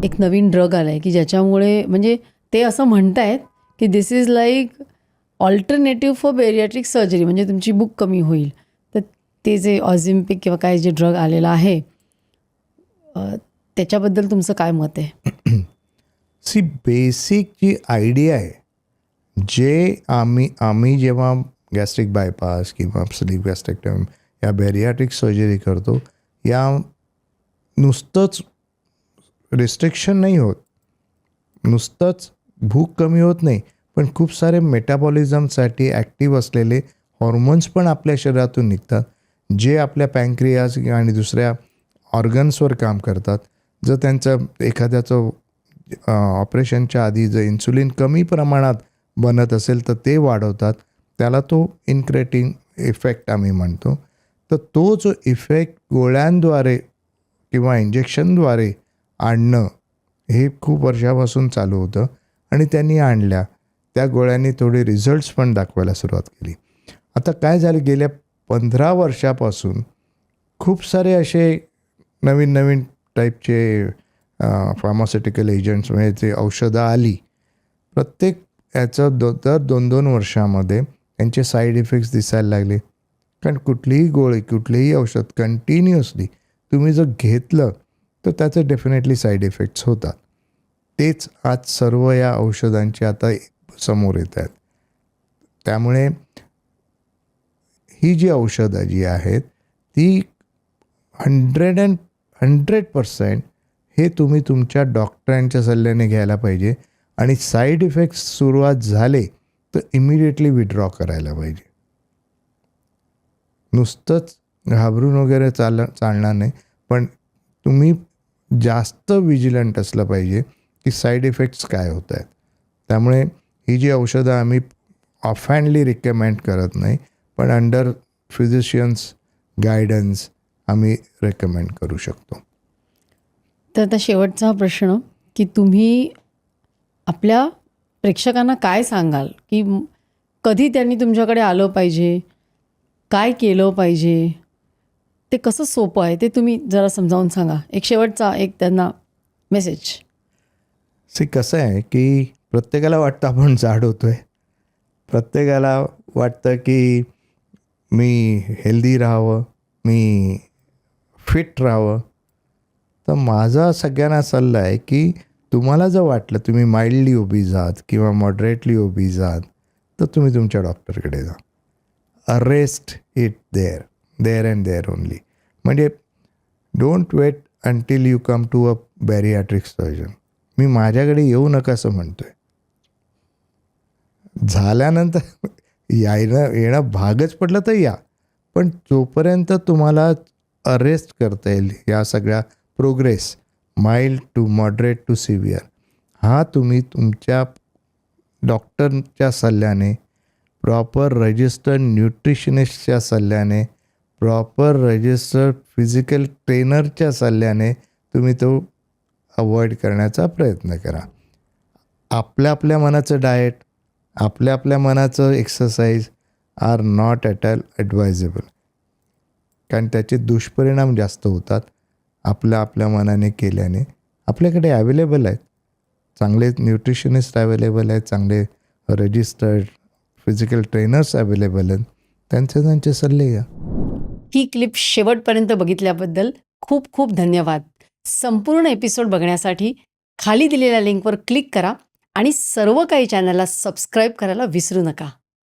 एक नवीन ड्रग आला आहे की ज्याच्यामुळे म्हणजे ते असं म्हणतायत की this is like alternative for bariatric surgery, म्हणजे तुमची बुक कमी होईल. तर ते जे ऑझिम्पिक किंवा काय जे ड्रग आलेला आहे त्याच्याबद्दल तुमचं काय मत आहे? सी बेसिक जी आयडिया आहे, जे आम्ही जेव्हा गॅस्ट्रिक बायपास किंवा स्लीप गॅस्ट्रेक्टमी या बेरियाट्रिक सर्जरी करतो, या नुसतंच रिस्ट्रिक्शन नाही होत, नुसतंच भूक कमी होत नाही, पण खूप सारे मेटाबॉलिझमसाठी ॲक्टिव्ह असलेले हॉर्मोन्स पण आपल्या शरीरातून निघतात, जे आपल्या पँक्रियाज आणि दुसऱ्या ऑर्गन्सवर काम करतात. जर त्यांचं एखाद्याचं ऑपरेशनच्या आधी जर इन्सुलिन कमी प्रमाणात बनत असेल तर ते वाढवतात. त्याला तो इन्क्रेटिंग इफेक्ट आम्ही म्हणतो. तर तो जो इफेक्ट गोळ्यांद्वारे किंवा इंजेक्शनद्वारे आणणं हे खूप वर्षापासून चालू होतं आणि त्यांनी आणल्या त्या गोळ्यांनी थोडे रिझल्ट्स पण दाखवायला सुरुवात केली. आता काय झालं, गेल्या 15 वर्षापासून खूप सारे असे नवीन नवीन टाईपचे फार्मास्युटिकल एजंट्स म्हणजे जे औषधं आली. प्रत्येक याचं दर 2-2 वर्षामध्ये त्यांचे साईड इफेक्ट्स दिसायला लागले. कारण कुठलीही गोळी कुठलीही औषध कंटिन्युअसली तुम्ही जर घेतलं तर त्याचे डेफिनेटली साईड इफेक्ट्स होतात. तेच आज सर्व या औषधांची आता समोर येत आहेत. त्यामुळे ही जी औषधं जी आहेत ती 100% हे तुम्ही तुमच्या डॉक्टरांच्या सल्ल्याने घ्यायला पाहिजे आणि साईड इफेक्ट्स सुरुवात झाले तर इमिडिएटली विड्रॉ करायला पाहिजे. नुसतंच घाबरून वगैरे चालणार नाही, पण तुम्ही जास्त विजिलंट असलं पाहिजे की साईड इफेक्ट्स काय होत आहेत. त्यामुळे ही जी औषधं आम्ही ऑफहँडली रिकमेंड करत नाही, पण अंडर फिजिशियन्स गायडन्स आम्ही रेकमेंड करू शकतो. तर आता शेवटचा प्रश्न की तुम्ही आपल्या प्रेक्षकांना काय सांगाल की कधी त्यांनी तुमच्याकडे आलं पाहिजे, काय केलं पाहिजे, ते कसं सोपं आहे ते तुम्ही जरा समजावून सांगा. एक शेवटचा एक त्यांना मेसेज. कसं आहे की प्रत्येकाला वाटतं आपण जाड होतो आहे, प्रत्येकाला वाटतं की मी हेल्दी राहावं, मी फिट राहावं. तर माझा सगळ्यांना सल्ला आहे की तुम्हाला जर वाटलं तुम्ही माइल्डली ओबीज आहात किंवा मॉडरेटली ओबीज आहात तर तुम्ही तुमच्या डॉक्टरकडे जा. Arrest it there and there only. म्हणजे don't wait until you come to a bariatric surgeon. मी माझ्याकडे येऊ नका असं म्हणतो आहे. झाल्यानंतर येणं भागच पडलं तर या, पण जोपर्यंत तुम्हाला अरेस्ट करता येईल या सगळ्या progress mild to moderate to severe हा तुम्ही तुमच्या डॉक्टरच्या सल्ल्याने, प्रॉपर रजिस्टर्ड न्यूट्रिशनिस्टच्या सल्ल्याने, प्रॉपर रजिस्टर्ड फिजिकल ट्रेनरच्या सल्ल्याने तुम्ही तो अवॉइड करण्याचा प्रयत्न करा. आपल्या मनाचं डाएट, आपल्या मनाचं exercise are not at all advisable, कारण त्याचे दुष्परिणाम जास्त होतात. आपल्या मनाने केल्याने आपल्याकडे अवेलेबल आहेत चांगले न्यूट्रिशनिस्ट, अवेलेबल आहेत चांगले रजिस्टर्ड फिजिकल ट्रेनर्स अवेलेबल आहेत, त्यांचे सल्ले घ्या. ही क्लिप शेवटपर्यंत बघितल्याबद्दल खूप खूप धन्यवाद. संपूर्ण एपिसोड बघण्यासाठी खाली दिलेल्या लिंकवर क्लिक करा आणि सर्व काही चॅनलला सबस्क्राईब करायला विसरू नका.